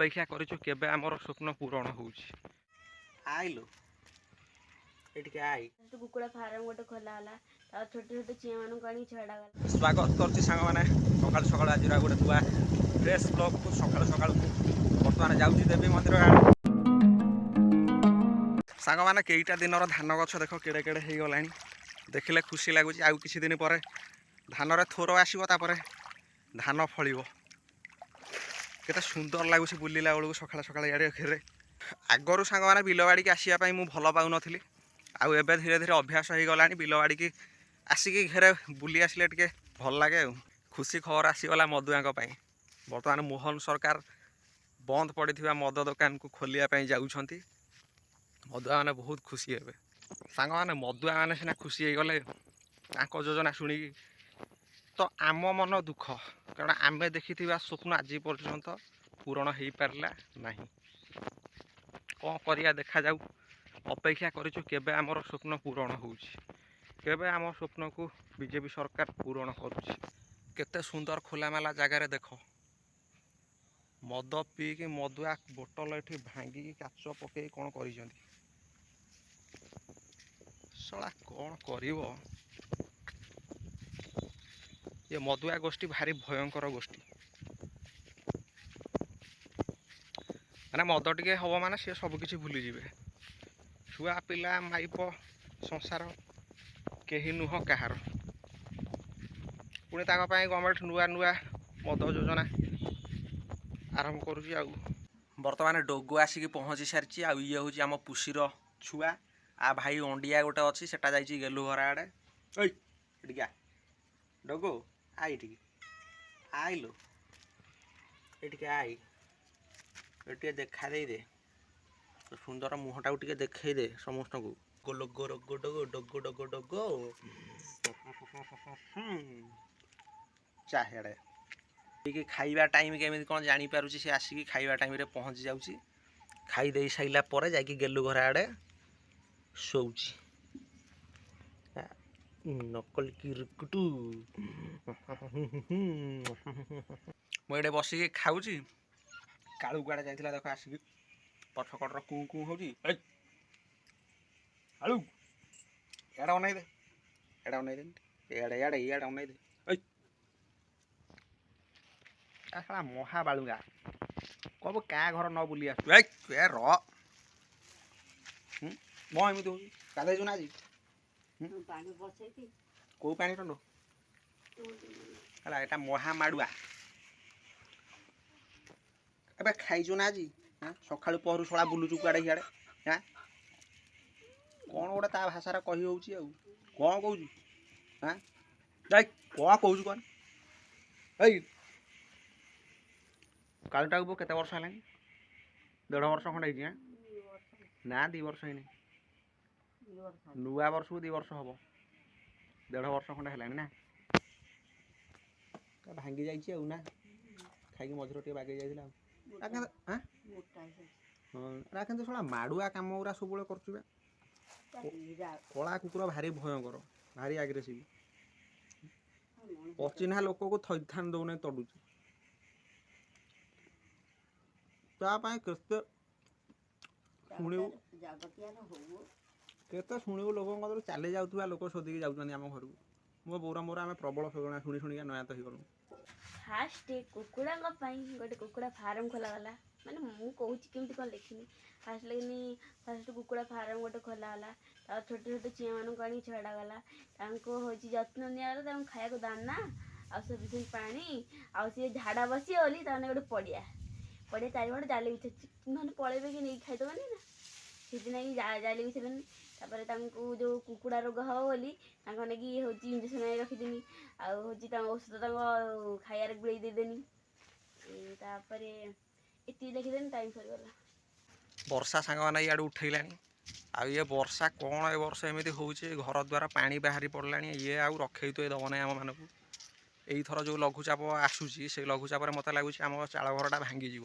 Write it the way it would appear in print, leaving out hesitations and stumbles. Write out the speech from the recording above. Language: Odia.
ଅପେକ୍ଷା କରିଛୁ କେବେ ଆମର ସ୍ୱପ୍ନ ପୂରଣ ହେଉଛି। ଆଇଲୁ ଏଠିକି ଆଇ। କୁକୁଡ଼ା ଫାର୍ମ ଗୋଟେ ଖୋଲା ହେଲା, ଆଉ ଛୋଟ ଛୋଟ ଚିଆଁ ମାନଙ୍କୁ ଆଣିକି ଛଡ଼ାଗଲା। ସ୍ୱାଗତ କରୁଛି ସାଙ୍ଗମାନେ ସକାଳୁ ସକାଳୁ ଆଜିର ଗୋଟେ ନୂଆ ଫ୍ରେଶ୍ ବ୍ଲଗ୍କୁ। ସକାଳୁ ସକାଳୁକୁ ବର୍ତ୍ତମାନ ଯାଉଛି ଦେବୀ ମନ୍ଦିର ଆଡ଼େ। ସାଙ୍ଗମାନେ କେଇଟା ଦିନର ଧାନ ଗଛ ଦେଖ କେଡ଼େ କେଡ଼େ ହେଇଗଲାଣି, ଦେଖିଲେ ଖୁସି ଲାଗୁଛି। ଆଉ କିଛି ଦିନ ପରେ ଧାନରେ ଥୋର ଆସିବ, ତାପରେ ଧାନ ଫଳିବ। କେତେ ସୁନ୍ଦର ଲାଗୁଛି ବୁଲିଲା ବେଳକୁ ସକାଳେ ସକାଳେ ଇଆଡ଼େ ଘେରେ। ଆଗରୁ ସାଙ୍ଗମାନେ ବିଲବାଡ଼ିକି ଆସିବା ପାଇଁ ମୁଁ ଭଲ ପାଉନଥିଲି, ଆଉ ଏବେ ଧୀରେ ଧୀରେ ଅଭ୍ୟାସ ହେଇଗଲାଣି। ବିଲବାଡ଼ିକି ଆସିକି ଘେରେ ବୁଲି ଆସିଲେ ଟିକେ ଭଲ ଲାଗେ। ଆଉ ଖୁସି ଖବର ଆସିଗଲା ମଦୁଆଙ୍କ ପାଇଁ। ବର୍ତ୍ତମାନ ମୋହନ ସରକାର ବନ୍ଦ ପଡ଼ିଥିବା ମଦ ଦୋକାନକୁ ଖୋଲିବା ପାଇଁ ଯାଉଛନ୍ତି। ମଦୁଆମାନେ ବହୁତ ଖୁସି ହେବେ। ସାଙ୍ଗମାନେ ମଦୁଆମାନେ ସିନା ଖୁସି ହେଇଗଲେ ତାଙ୍କ ଯୋଜନା ଶୁଣିକି, ତ ଆମ ମନ ଦୁଃଖ, କାରଣ ଆମେ ଦେଖିଥିବା ସ୍ୱପ୍ନ ଆଜି ପର୍ଯ୍ୟନ୍ତ ପୂରଣ ହେଇପାରିଲା ନାହିଁ। କ'ଣ କରିବା ଦେଖାଯାଉ। ଅପେକ୍ଷା କରିଛୁ କେବେ ଆମର ସ୍ୱପ୍ନ ପୂରଣ ହେଉଛି, କେବେ ଆମ ସ୍ୱପ୍ନକୁ ବିଜେପି ସରକାର ପୂରଣ କରୁଛି। କେତେ ସୁନ୍ଦର ଖୋଲାମେଲା ଜାଗାରେ ଦେଖ, ମଦ ପିଇକି ମଦୁଆ ବୋଟଲ ଏଠି ଭାଙ୍ଗିକି କାଚ ପକେଇ କ'ଣ କରିଛନ୍ତି। ଶଳା କ'ଣ କରିବ ଏ ମଦୁଆ ଗୋଷ୍ଠୀ, ଭାରି ଭୟଙ୍କର ଗୋଷ୍ଠୀ। ମାନେ ମଦ ଟିକେ ହେବ ମାନେ ସିଏ ସବୁକିଛି ଭୁଲିଯିବେ। ଛୁଆ ପିଲା ମାଇପ ସଂସାର କେହି ନୁହଁ କାହାର। ପୁଣି ତାଙ୍କ ପାଇଁ ଗଭର୍ଣ୍ଣମେଣ୍ଟ ନୂଆ ନୂଆ ମଦ ଯୋଜନା ଆରମ୍ଭ କରୁଛି। ଆଉ ବର୍ତ୍ତମାନ ଡୋଗୁ ଆସିକି ପହଞ୍ଚି ସାରିଛି। ଆଉ ଇଏ ହେଉଛି ଆମ ପୁଷିର ଛୁଆ। ଆ ଭାଇ ଅଣ୍ଡିଆ ଗୋଟେ ଅଛି, ସେଟା ଯାଇଛି ଗେଲୁ ଘର ଆଡ଼େ। ଏଇ ଏଠିକି ଆ ଡୋଗୁ, ଆ ଏଠିକି ଆଇଲୁ, ଏଠିକି ଆଇ, ଏଠି ଟିକେ ଦେଖା ଦେଇଦେ। ସୁନ୍ଦର ମୁହଁଟାକୁ ଟିକେ ଦେଖେଇ ଦେ ସମସ୍ତଙ୍କୁ। ଲୋଗୋ ରୋଗୋ ଡୋଗୋ ଡୋଗୋ ଡୋଗୋ ଡୋଗୋ ଚାହେଡ଼େ ଟିକେ ଖାଇବା ଟାଇମ୍ କେମିତି କ'ଣ ଜାଣିପାରୁଛି। ସେ ଆସିକି ଖାଇବା ଟାଇମ୍ରେ ପହଞ୍ଚି ଯାଉଛି। ଖାଇ ଦେଇ ସାରିଲା ପରେ ଯାଇକି ଗେଲୁ ଘର ଆଡ଼େ ଶୋଉଛି। ନକଲି କିରୁକୁଟୁ। ମୁଁ ଏଠି ବସିକି ଖାଉଛି। କାଳୁ କୁଆଡ଼େ ଯାଇଥିଲା ଦେଖ, ଆସିକି ପଛକଡ଼ର କୁଁ କୁଁ ହେଉଛି। କାଳୁ ଇଆଡ଼େ ଅନେଇ ଦେ, ଇଆଡ଼େ ଅନେଇ ଦେ, ଇଆଡ଼େ ଅନେଇ ଦେ। ଶଳା ମହା ବାଳୁଙ୍ଗା, କହିବୁ କାହା ଘର ନ ବୁଲି ଆସୁଛୁ। ଏ ର କ'ଣ ଏମିତି ହେଉଛି? ଗାଧେଇଛୁ ନା ଆଜି? କୋଉ ପାଣି ଟଣ୍ଡ ହେଲା? ଏଟା ମହା ମାଡ଼ୁଆ। ଏବେ ଖାଇଛୁ ନା ଆଜି? ସକାଳୁ ପହରୁ ଶଳା ବୁଲୁଛୁ କୁଆଡ଼େ ହିଆଡ଼େ। କ'ଣ ଗୋଟେ ତା ଭାଷାରେ କହି ହେଉଛି। ଆଉ କ'ଣ କହୁଛୁ? ଯାଇ କ'ଣ କହୁଛୁ କଣ? ଏଇ କାଳୁଟାକୁ କେତେ ବର୍ଷ ହେଲାଣି? 1.5 ବର୍ଷ ଖଣ୍ଡେ ହେଇଛି। ନା 2 ବର୍ଷ ହେଇନି। ନୂଆ ବର୍ଷକୁ 2 ବର୍ଷ ହବ। 1.5 ବର୍ଷ ଖଣ୍ଡେ ହେଲାଣି ନା? ଭାଙ୍ଗି ଯାଇଛି ଆଉ ନା? ଖାଇକି ମଝିରେ ଟିକେ ବାଗେଇ ଯାଇଥିଲା ଆଉ। ହଁ କିନ୍ତୁ ଶଳା ମାଡ଼ୁଆ କାମ ଗୁରା ସବୁବେଳେ କରୁଛୁ। କଳା କୁକୁର ଭାରି ଭୟଙ୍କର, ଭାରି ଆଗ୍ରେସିଭ। ଅଚିହ୍ନା ଲୋକକୁ ଥଇଥାନ ଦଉନାହିଁ, ତଡୁଛି। ତା ପାଇଁ କେତେ ଶୁଣିବୁ, ଲୋକଙ୍କ କତରୁ ଚାଲି ଯାଉଥିବା ଲୋକ ଶୋଧିକି ଯାଉଛନ୍ତି ଆମ ଘରକୁ। ମୋ ବୋଉର ମୋର ଆମେ ପ୍ରବଳ ଶୁଣି ଶୁଣିକା ନୟାନ୍ତ ହେଇଗଲୁ। ଫାଷ୍ଟ କୁକୁଡ଼ାଙ୍କ ପାଇଁ ଗୋଟେ କୁକୁଡ଼ା ଫାର୍ମ ଖୋଲାଗଲା। ମାନେ ମୁଁ କହୁଛି କେମିତି କ'ଣ ଲେଖିନି। ଫାଷ୍ଟ କୁକୁଡ଼ା ଫାର୍ମ ଗୋଟେ ଖୋଲା ହେଲା, ଆଉ ଛୋଟ ଛୋଟ ଚିଆଁ ମାନଙ୍କୁ ଆଣିକି ଛଡ଼ାଗଲା। ତାଙ୍କୁ ହେଉଛି ଯତ୍ନ ନିଆଗଲା, ତାଙ୍କୁ ଖାଇବାକୁ ଦାନା ଆଉ ସଫିସିଏଣ୍ଟ ପାଣି, ଆଉ ସିଏ ଝାଡ଼ା ବସିବେ ବୋଲି ତାମାନେ ଗୋଟେ ପଡ଼ିଆ ଚାରିପଟେ ଜାଲି ବିଛାଇଛି। ନହେଲେ ପଳେଇବେ କି ନେଇକି ଖାଇଦେବନି ନା, ସେଥିଲାଗି ଜାଲି ବିଛାଇଲେନି। ତାପରେ ତାଙ୍କୁ ଯେଉଁ କୁକୁଡ଼ା ରୋଗ ହେବ ବୋଲି ତାଙ୍କ ନେଇକି ହେଉଛି ଇଞ୍ଜେକ୍ସନ୍ ଆଣି ରଖିଦେନି। ଆଉ ହେଉଛି ତାଙ୍କ ଔଷଧ ତାଙ୍କ ଖାଇବାରେ ଗୁଳେଇ ଦେଇଦେନି। ତାପରେ ଏତିକି ଲେଖିଦେନି, ଟାଇମ୍ ସରିଗଲା। ବର୍ଷା ସାଙ୍ଗମାନେ ଇଆଡ଼େ ଉଠେଇଲାଣି। ଆଉ ଇଏ ବର୍ଷା କ'ଣ ଏ ବର୍ଷ ଏମିତି ହେଉଛି? ଘର ଦ୍ୱାରା ପାଣି ବାହାରି ପଡ଼ିଲାଣି। ଇଏ ଆଉ ରଖେଇ ଥୋଇ ଦେବ ନାହିଁ ଆମମାନଙ୍କୁ। ଏଇଥର ଯେଉଁ ଲଘୁଚାପ ଆସୁଛି, ସେଇ ଲଘୁଚାପରେ ମୋତେ ଲାଗୁଛି ଆମ ଚାଳ ଘରଟା ଭାଙ୍ଗିଯିବ।